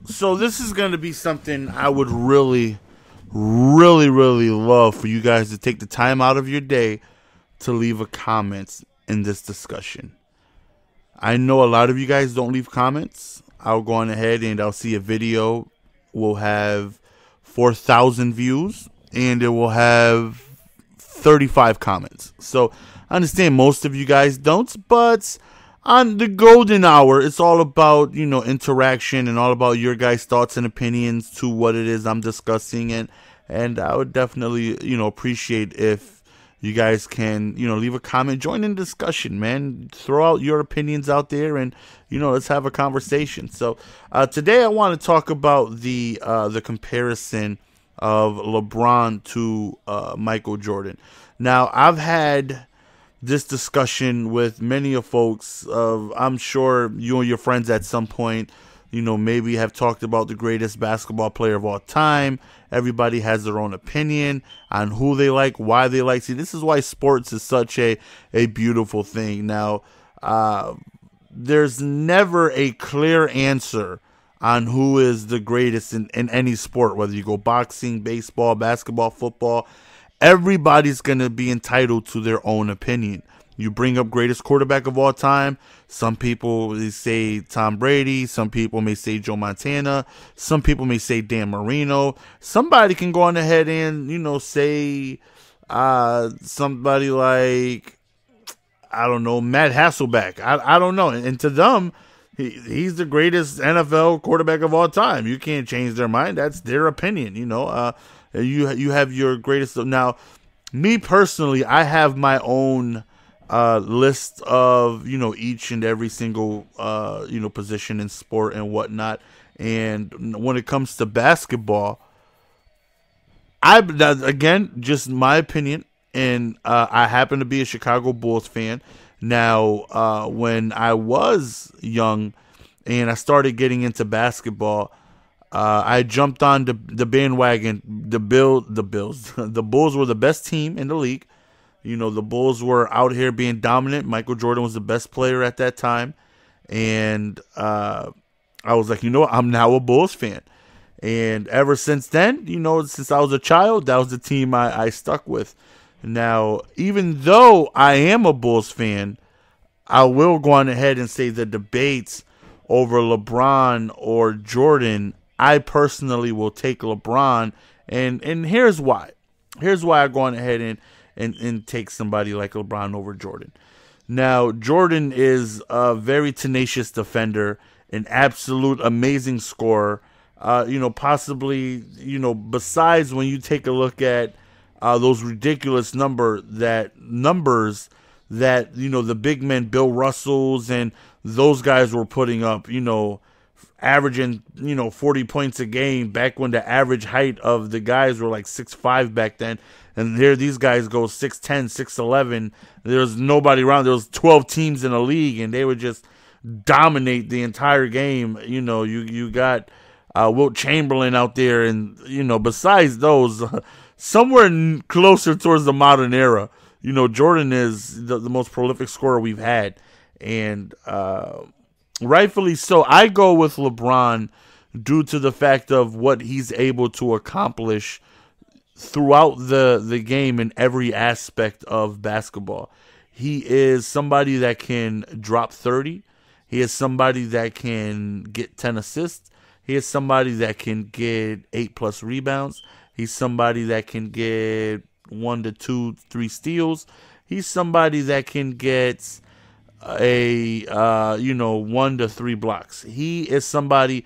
So this is going to be something I would really, really, really love for you guys to take the time out of your day to leave a comment in this discussion. I know a lot of you guys don't leave comments. I'll go on ahead and I'll see a video will have 4,000 views and it will have 35 comments. So I understand most of you guys don't, but on the golden hour, it's all about, interaction and all about your guys' thoughts and opinions to what it is I'm discussing. And I would definitely, appreciate if you guys can, leave a comment, join in the discussion, man. Throw out your opinions out there and, let's have a conversation. So today I want to talk about the comparison of LeBron to Michael Jordan. Now, I've had this discussion with many of folks. I'm sure you and your friends at some point, maybe have talked about the greatest basketball player of all time. Everybody has their own opinion on who they like, why they like. See, this is why sports is such a beautiful thing. Now, there's never a clear answer on who is the greatest in any sport, whether you go boxing, baseball, basketball, football. Everybody's going to be entitled to their own opinion. You bring up greatest quarterback of all time. Some people say Tom Brady. Some people may say Joe Montana. Some people may say Dan Marino. Somebody can go on ahead and, say somebody like, I don't know, Matt Hasselbeck. I don't know. And to them, he's the greatest NFL quarterback of all time. You can't change their mind. That's their opinion, You have your greatest. Now, me personally, I have my own list of, each and every single, position in sport and whatnot. And when it comes to basketball, again, just my opinion. And I happen to be a Chicago Bulls fan. Now, when I was young and I started getting into basketball, I jumped on the bandwagon. The Bulls. The Bulls were the best team in the league. The Bulls were out here being dominant. Michael Jordan was the best player at that time. And I was like, I'm now a Bulls fan. And ever since then, since I was a child, that was the team I stuck with. Now, even though I am a Bulls fan, I will go on ahead and say the debates over LeBron or Jordan, I personally will take LeBron, and here's why. Here's why I go on ahead and take somebody like LeBron over Jordan. Now, Jordan is a very tenacious defender, an absolute amazing scorer. Possibly, besides when you take a look at those ridiculous numbers that the big men, Bill Russells and those guys were putting up, averaging, 40 points a game back when the average height of the guys were like 6'5" back then. And here these guys go 6'10", 6'11". There was nobody around. There was 12 teams in the league, and they would just dominate the entire game. You got Wilt Chamberlain out there, and, besides those, somewhere closer towards the modern era, Jordan is the most prolific scorer we've had. And rightfully so. I go with LeBron due to the fact of what he's able to accomplish throughout the game in every aspect of basketball. He is somebody that can drop 30. He is somebody that can get 10 assists. He is somebody that can get 8+ rebounds. He's somebody that can get 1 to 2, 3 steals. He's somebody that can get 1 to 3 blocks. He is somebody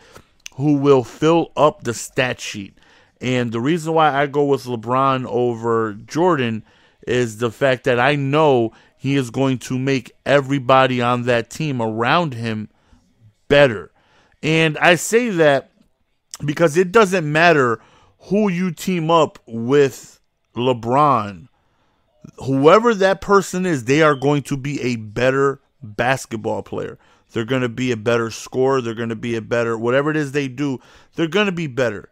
who will fill up the stat sheet. And the reason why I go with LeBron over Jordan is the fact that I know he is going to make everybody on that team around him better. And I say that because it doesn't matter who you team up with LeBron. Whoever that person is, they are going to be a better basketball player. They're going to be a better scorer. They're going to be a better, whatever it is they do, they're going to be better.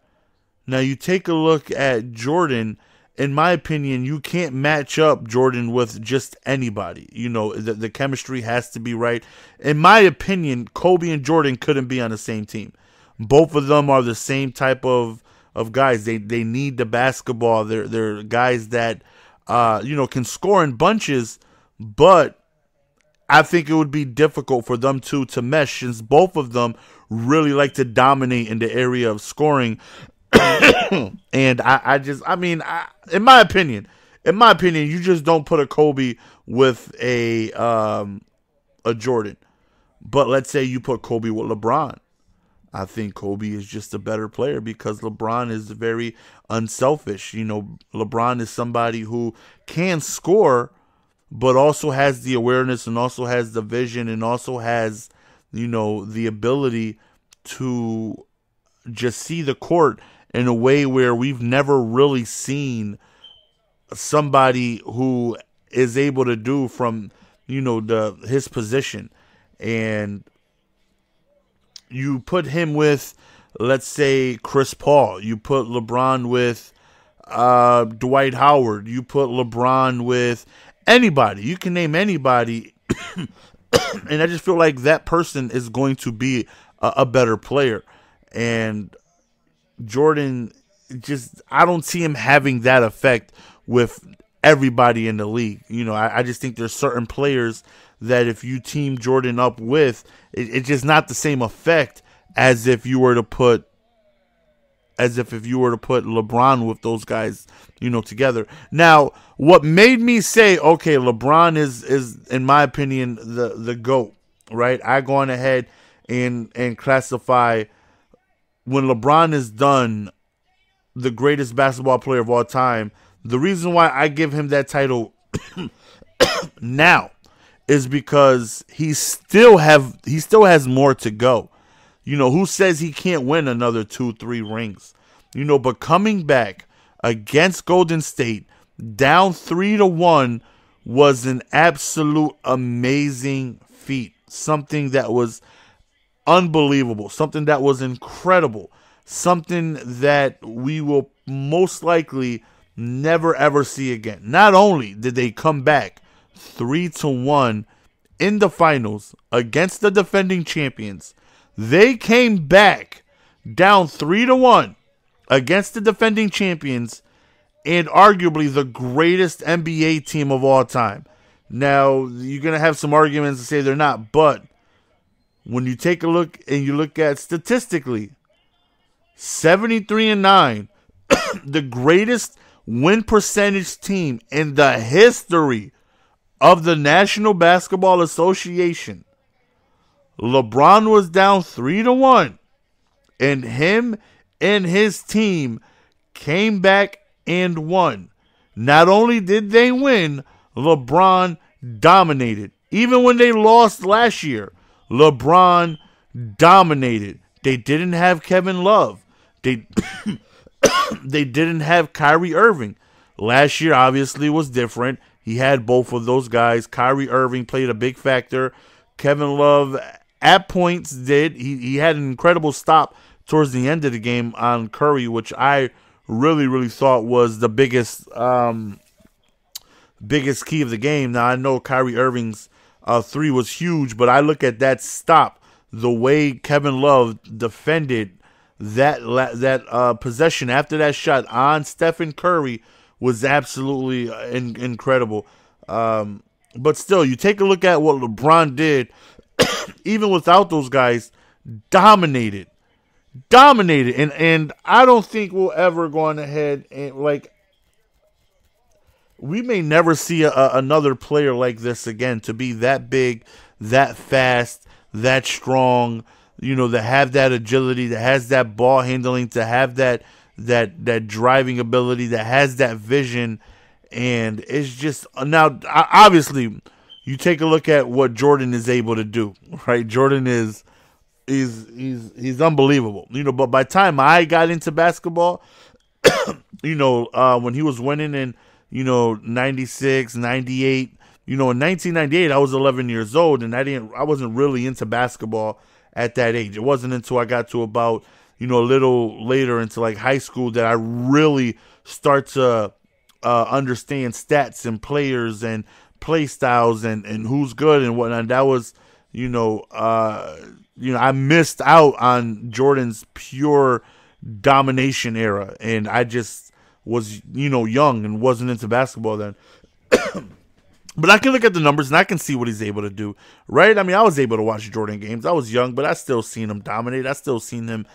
Now, you take a look at Jordan. In my opinion, you can't match up Jordan with just anybody. The chemistry has to be right. In my opinion, Kobe and Jordan couldn't be on the same team. Both of them are the same type of guys. They need the basketball. They're guys that can score in bunches, but I think it would be difficult for them to mesh, since both of them really like to dominate in the area of scoring. And in my opinion, you just don't put a Kobe with a Jordan. But let's say you put Kobe with LeBron. I think Kobe is just a better player because LeBron is very unselfish. LeBron is somebody who can score, but also has the awareness and also has the vision and also has, the ability to just see the court in a way where we've never really seen somebody who is able to do from, his position. And you put him with, let's say, Chris Paul. You put LeBron with Dwight Howard. You put LeBron with anybody. You can name anybody. And I just feel like that person is going to be a better player. And Jordan, I don't see him having that effect with everybody in the league. I just think there's certain players that if you team Jordan up with, it's just not the same effect as if you were to put LeBron with those guys, together. Now, what made me say, okay, LeBron is in my opinion the GOAT, right? I go on ahead and classify, when LeBron is done, the greatest basketball player of all time. The reason why I give him that title now is because he still has more to go. Who says he can't win another 2-3 rings? But coming back against Golden State, down 3-1, was an absolute amazing feat. Something that was unbelievable. Something that was incredible. Something that we will most likely never ever see again. Not only did they come back 3-1 in the finals against the defending champions, they came back down 3-1 against the defending champions and arguably the greatest NBA team of all time. Now, you're going to have some arguments to say they're not, but when you take a look and you look at statistically, 73-9, the greatest win percentage team in the history of the National Basketball Association. LeBron was down 3-1, and him and his team came back and won. Not only did they win, LeBron dominated. Even when they lost last year, LeBron dominated. They didn't have Kevin Love. They didn't have Kyrie Irving. Last year obviously was different. He had both of those guys. Kyrie Irving played a big factor. Kevin Love at points did. He had an incredible stop towards the end of the game on Curry, which I really, really thought was the biggest key of the game. Now, I know Kyrie Irving's three was huge, but I look at that stop, the way Kevin Love defended that possession after that shot on Stephen Curry was absolutely incredible. But still, you take a look at what LeBron did, even without those guys, dominated. And I don't think we'll ever go on ahead and, we may never see another player like this again, to be that big, that fast, that strong, to have that agility, that has that ball handling, to have that driving ability, that has that vision. And it's just, now obviously you take a look at what Jordan is able to do, right? Jordan is he's unbelievable, but by the time I got into basketball, when he was winning in 96, 98, in 1998 I was 11 years old, and I wasn't really into basketball at that age. It wasn't until I got to about a little later into high school that I really start to understand stats and players and play styles and who's good and whatnot. That was I missed out on Jordan's pure domination era, and I just was, young and wasn't into basketball then. But I can look at the numbers and I can see what he's able to do, right? I mean, I was able to watch Jordan games. I was young, but I still seen him dominate. I still seen him,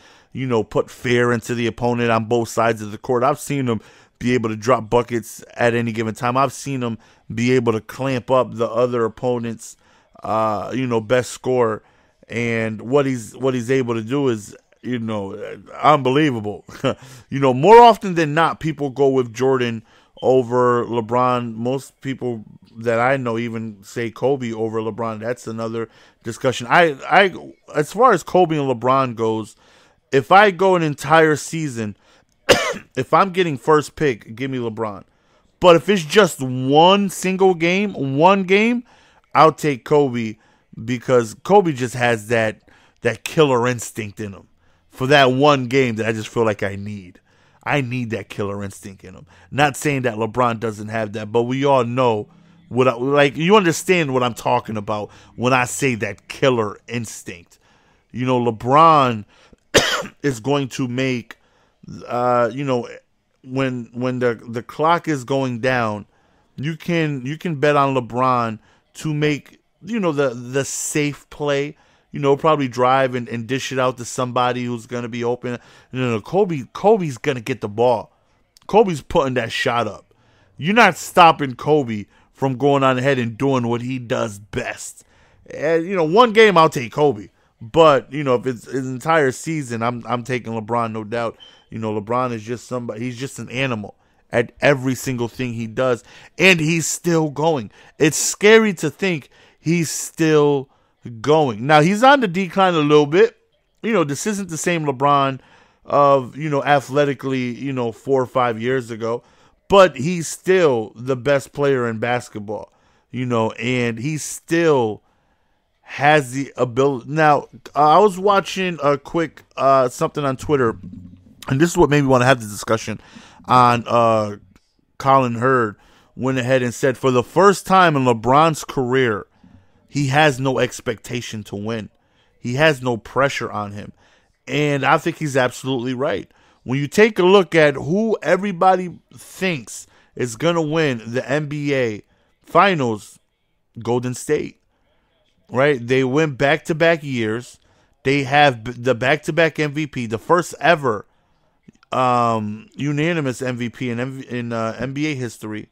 put fear into the opponent on both sides of the court. I've seen him be able to drop buckets at any given time. I've seen him be able to clamp up the other opponent's, best scorer. And what he's able to do is, unbelievable. More often than not, people go with Jordan over LeBron. Most people that I know even say Kobe over LeBron. That's another discussion. I as far as Kobe and LeBron goes, if I go an entire season, if I'm getting first pick, give me LeBron. But if it's just one game, I'll take Kobe, because Kobe just has that killer instinct in him for that one game that I just feel like I need. I need that killer instinct in him. Not saying that LeBron doesn't have that, but we all know you understand what I'm talking about when I say that killer instinct. LeBron is going to make, when the clock is going down, you can bet on LeBron to make, the safe play. Probably drive and dish it out to somebody who's going to be open. Kobe's going to get the ball. Kobe's putting that shot up. You're not stopping Kobe from going on ahead and doing what he does best. And, one game I'll take Kobe. But, if it's his entire season, I'm taking LeBron, no doubt. LeBron is just somebody. He's just an animal at every single thing he does. And he's still going. It's scary to think he's still going. Now, he's on the decline a little bit. This isn't the same LeBron of, athletically, 4 or 5 years ago. But he's still the best player in basketball, and he still has the ability. Now, I was watching a quick something on Twitter, and this is what made me want to have the discussion on Colin Hurd went ahead and said, for the first time in LeBron's career, he has no expectation to win. He has no pressure on him. And I think he's absolutely right. When you take a look at who everybody thinks is going to win the NBA Finals, Golden State, right? They win back-to-back years. They have the back-to-back MVP, the first ever unanimous MVP in NBA history.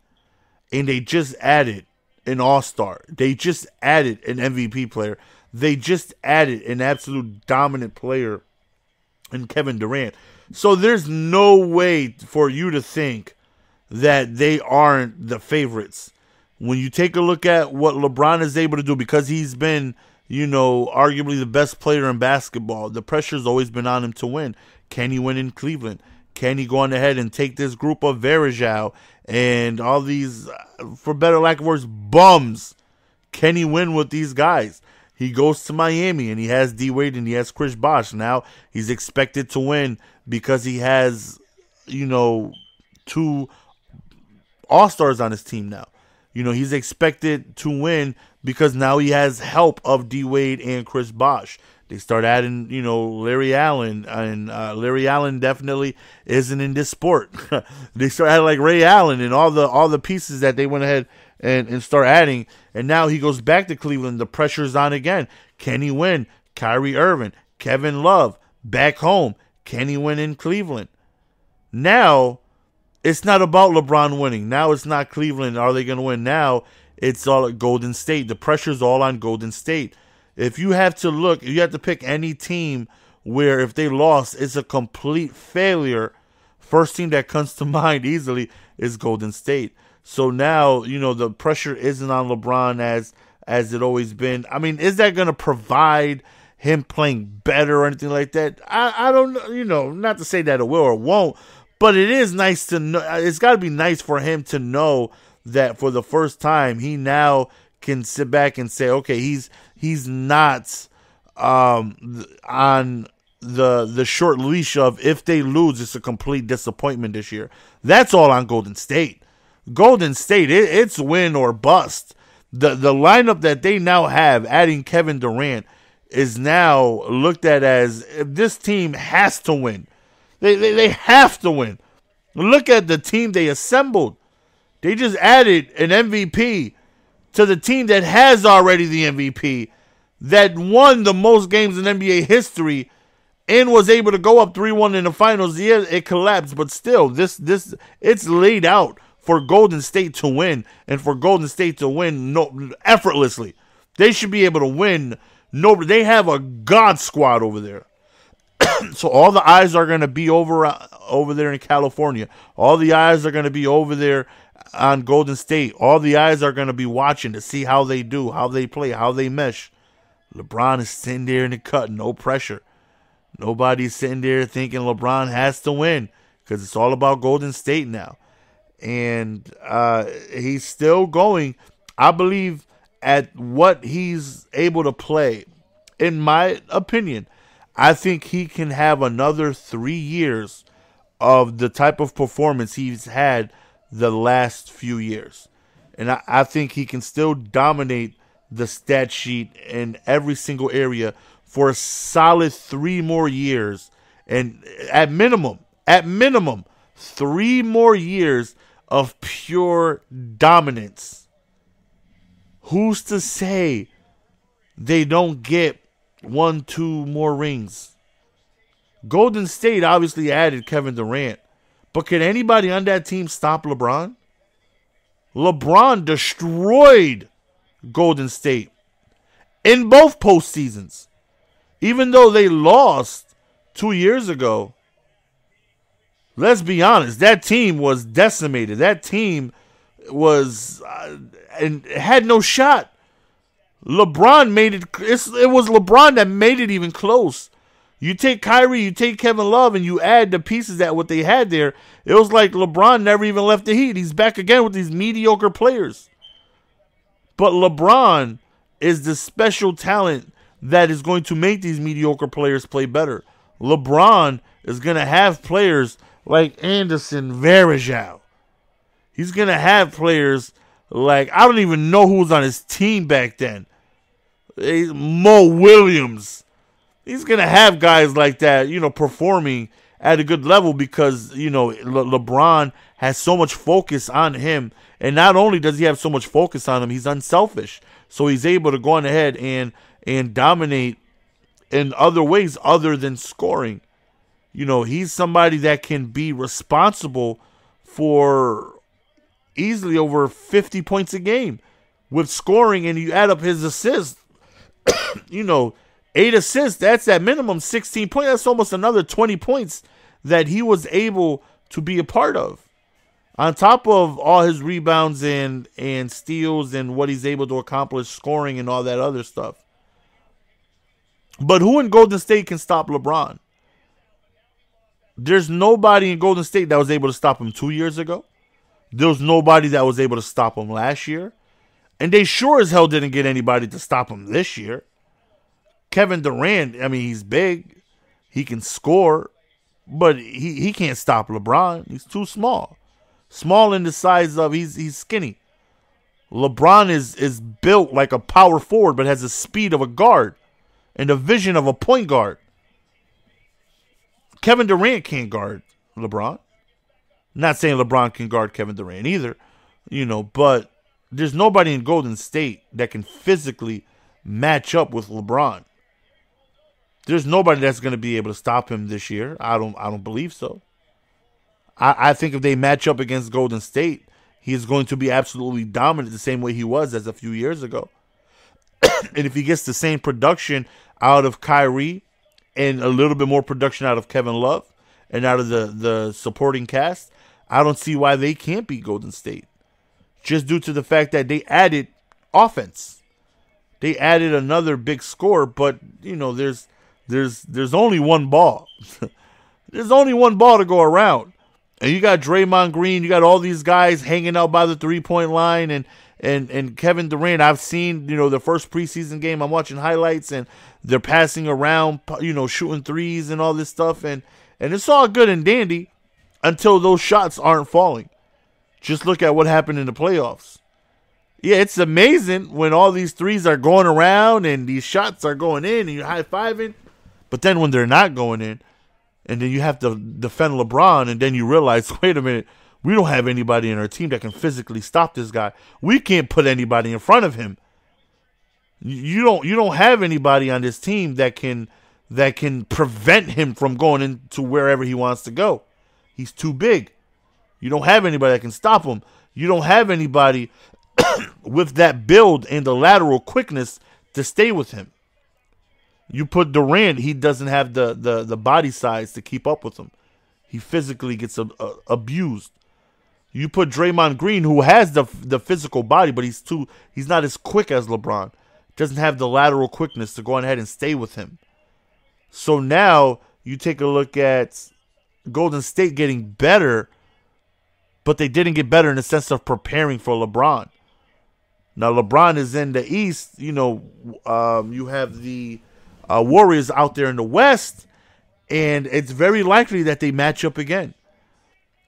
And they just added an all-star. They just added an MVP player. They just added an absolute dominant player in Kevin Durant. So there's no way for you to think that they aren't the favorites. When you take a look at what LeBron is able to do, because he's been, arguably the best player in basketball, the pressure's always been on him to win. Can he win in Cleveland? Can he go on ahead and take this group of Varejao and all these, for better lack of words, bums? Can he win with these guys? He goes to Miami and he has D Wade and he has Chris Bosh. Now he's expected to win because he has, 2 All-Stars on his team now. He's expected to win because now he has help of D Wade and Chris Bosh. They start adding, Larry Allen, and Larry Allen definitely isn't in this sport. They start adding like Ray Allen and all the pieces that they went ahead and start adding. And now he goes back to Cleveland. The pressure's on again. Can he win? Kyrie Irving, Kevin Love, back home. Can he win in Cleveland? Now, it's not about LeBron winning. Now it's not Cleveland. Are they going to win? Now it's all at Golden State. The pressure's all on Golden State. If you have to look, you have to pick any team where if they lost, it's a complete failure. First team that comes to mind easily is Golden State. So now, the pressure isn't on LeBron as it always been. I mean, is that going to provide him playing better or anything like that? I don't know, not to say that it will or won't, but it is nice to know. It's got to be nice for him to know that for the first time, he now can sit back and say, okay, he's not on the short leash of if they lose, it's a complete disappointment this year. That's all on Golden State. Golden State, it's win or bust. The lineup that they now have, adding Kevin Durant, is now looked at as this team has to win. They have to win. Look at the team they assembled. They just added an MVP to the team that has already the MVP, that won the most games in NBA history, and was able to go up 3-1 in the finals. Yeah, it collapsed, but still, this it's laid out for Golden State to win, and for Golden State to win effortlessly. They should be able to win. They have a god squad over there. So all the eyes are going to be over there in California. All the eyes are going to be over there on Golden State. All the eyes are going to be watching to see how they do, how they play, how they mesh. LeBron is sitting there in the cut, no pressure. Nobody's sitting there thinking LeBron has to win, because it's all about Golden State now. And he's still going, I believe, at what he's able to play. In my opinion, I think he can have another 3 years of the type of performance he's had the last few years. And I think he can still dominate the stat sheet in every single area for a solid 3 more years. And at minimum, 3 more years of pure dominance. Who's to say they don't get 1-2 more rings? Golden State obviously added Kevin Durant, but can anybody on that team stop LeBron? LeBron destroyed Golden State in both postseasons. Even though they lost 2 years ago, let's be honest, that team was decimated. That team was and had no shot. LeBron made it. It was LeBron that made it even close. You take Kyrie, you take Kevin Love, and you add the pieces that what they had there. It was like LeBron never even left the Heat. He's back again with these mediocre players. But LeBron is the special talent that is going to make these mediocre players play better. LeBron is going to have players like Anderson Varejao. He's going to have players like, I don't even know who was on his team back then. Mo Williams. He's going to have guys like that, performing at a good level because, LeBron has so much focus on him. And not only does he have so much focus on him, he's unselfish. So he's able to go on ahead and dominate in other ways other than scoring. He's somebody that can be responsible for easily over 50 points a game with scoring, and you add up his assists, 8 assists, that's at minimum 16 points. That's almost another 20 points that he was able to be a part of. On top of all his rebounds and steals and what he's able to accomplish scoring and all that other stuff. But who in Golden State can stop LeBron? There's nobody in Golden State that was able to stop him 2 years ago. There was nobody that was able to stop him last year. And they sure as hell didn't get anybody to stop him this year. Kevin Durant, he's big. He can score. But he can't stop LeBron. He's too small. Small in the size of, he's skinny. LeBron is built like a power forward, but has the speed of a guard and the vision of a point guard. Kevin Durant can't guard LeBron. Not saying LeBron can guard Kevin Durant either, but there's nobody in Golden State that can physically match up with LeBron. There's nobody that's going to be able to stop him this year. I don't believe so. I think if they match up against Golden State, he is going to be absolutely dominant the same way he was as a few years ago. And if he gets the same production out of Kyrie and a little bit more production out of Kevin Love and out of the supporting cast, I don't see why they can't beat Golden State. Just due to the fact that they added offense. They added another big score, but there's only one ball. There's only one ball to go around. And you got Draymond Green, you got all these guys hanging out by the 3-point line, and Kevin Durant. I've seen, the first preseason game. I'm watching highlights, and they're passing around, shooting threes and all this stuff, and it's all good and dandy until those shots aren't falling. Just look at what happened in the playoffs. Yeah, it's amazing when all these threes are going around and these shots are going in and you're high-fiving. But then when they're not going in, and then you have to defend LeBron, and then you realize, wait a minute, we don't have anybody in our team that can physically stop this guy. We can't put anybody in front of him. You don't have anybody on this team that can prevent him from going into wherever he wants to go. He's too big. You don't have anybody that can stop him. You don't have anybody with that build and the lateral quickness to stay with him. You put Durant, he doesn't have the body size to keep up with him. He physically gets abused. You put Draymond Green, who has the physical body, but he's not as quick as LeBron. Doesn't have the lateral quickness to go ahead and stay with him. So now you take a look at Golden State getting better, but they didn't get better in the sense of preparing for LeBron. Now LeBron is in the East. You have the Warriors out there in the West, and it's very likely that they match up again.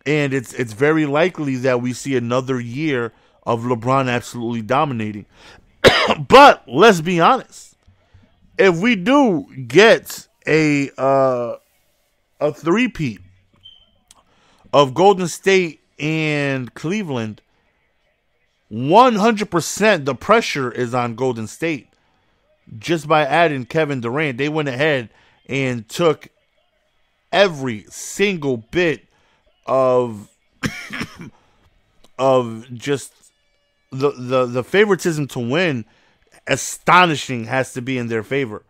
And it's very likely that we see another year of LeBron absolutely dominating. But let's be honest. If we do get a three-peat of Golden State and Cleveland, 100% the pressure is on Golden State. Just by adding Kevin Durant, they went ahead and took every single bit of just the favoritism to win. Astonishing has to be in their favor.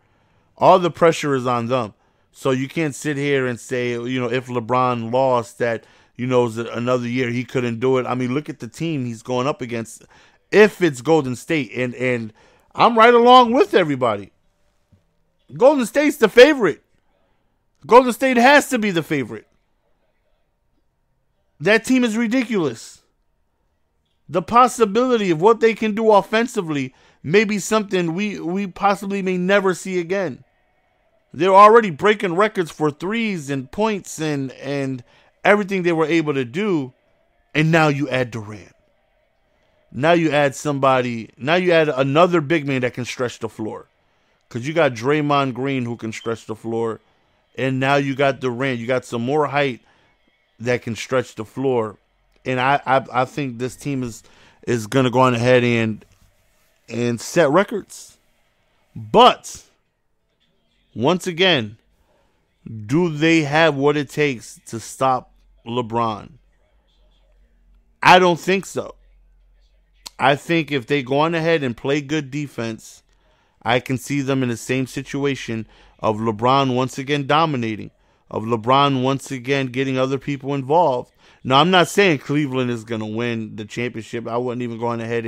All the pressure is on them. So you can't sit here and say, if LeBron lost that, another year he couldn't do it. I mean, look at the team he's going up against. If it's Golden State, and I'm right along with everybody. Golden State's the favorite. Golden State has to be the favorite. That team is ridiculous. The possibility of what they can do offensively may be something we possibly may never see again. They're already breaking records for threes and points and everything they were able to do. And now you add Durant. Now you add another big man that can stretch the floor. Because you got Draymond Green who can stretch the floor. And now you got Durant. You got some more height that can stretch the floor. And I think this team is going to go on ahead and set records. But, once again, do they have what it takes to stop LeBron? I don't think so. I think if they go on ahead and play good defense, I can see them in the same situation of LeBron once again dominating, of LeBron once again getting other people involved. Now, I'm not saying Cleveland is going to win the championship. I wouldn't even go on ahead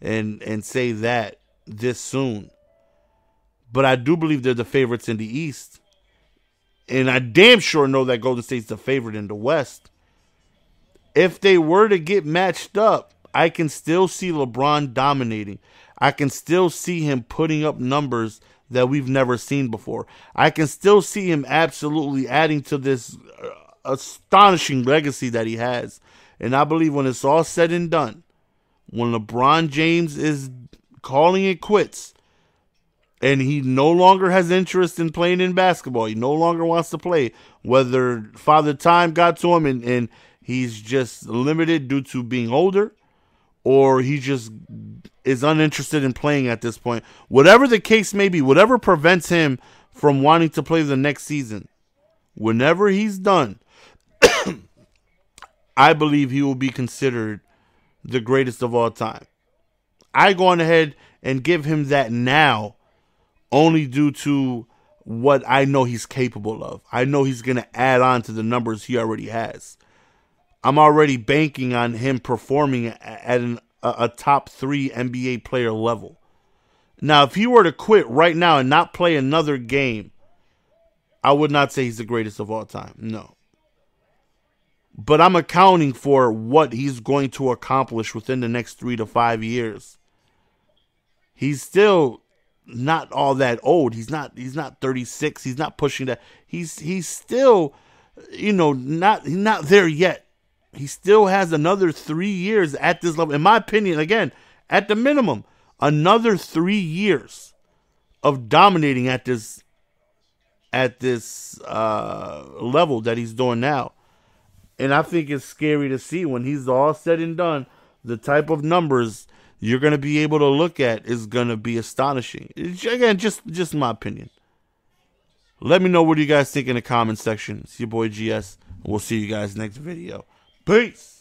and say that this soon. But I do believe they're the favorites in the East. And I damn sure know that Golden State's the favorite in the West. If they were to get matched up, I can still see LeBron dominating. I can still see him putting up numbers that we've never seen before. I can still see him absolutely adding to this astonishing legacy that he has. And I believe when it's all said and done, when LeBron James is calling it quits, and he no longer has interest in playing in basketball, he no longer wants to play, whether Father Time got to him and he's just limited due to being older, or he just is uninterested in playing at this point. Whatever the case may be, whatever prevents him from wanting to play the next season, whenever he's done, I believe he will be considered the greatest of all time. I go on ahead and give him that now only due to what I know he's capable of. I know he's going to add on to the numbers he already has. I'm already banking on him performing at a top 3 NBA player level. Now, if he were to quit right now and not play another game, I would not say he's the greatest of all time. No. But I'm accounting for what he's going to accomplish within the next 3 to 5 years. He's still not all that old. He's not 36. He's not pushing that. He's still, not there yet. He still has another 3 years at this level. In my opinion, again, At the minimum, another 3 years of dominating at this level that he's doing now. And I think it's scary to see when he's all said and done, the type of numbers you're going to be able to look at is going to be astonishing. Again, just my opinion. Let me know what you guys think in the comment section. It's your boy GS. We'll see you guys next video. Peace.